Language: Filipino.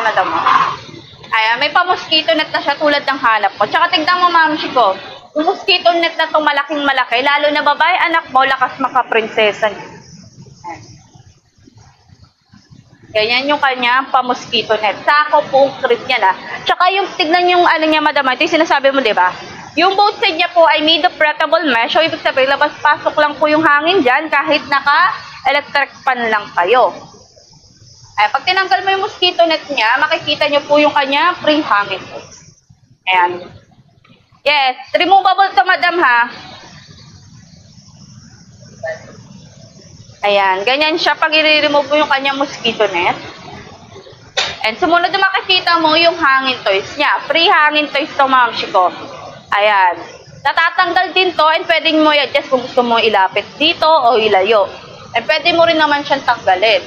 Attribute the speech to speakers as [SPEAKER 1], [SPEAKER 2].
[SPEAKER 1] madam mo. Ayan, may pa-mosquito net na siya tulad ng hanap ko. Tsaka tignan mo, mamshi ko. Yung mosquito net na itong malaking malaki, lalo na babae anak mo, lakas makaprinsesa niya. Ganyan yung kanya pa-mosquito net. Sako po crisp niya na. Tsaka yung tignan yung ano niya, madam, ito yung sinasabi mo, di ba? Yung both side niya po ay made of breathable mesh. So, ibig sabihin, labas-pasok lang po yung hangin dyan kahit naka-electric fan lang kayo. Ay, pag tinanggal mo yung mosquito net niya, makikita niyo po yung kanya free hangin. Ayan. Yes, removable to, madam, ha? Ayan, ganyan siya pag i-remove mo yung kanyang mosquito net. And sumunod na makikita mo yung hangin toys niya. Free hangin toys to, mamshi ko. Ayan. Natatanggal din to and pwedeng mo i-adjust kung gusto mo ilapit dito o ilayo. And pwede mo rin naman siyang tanggalin.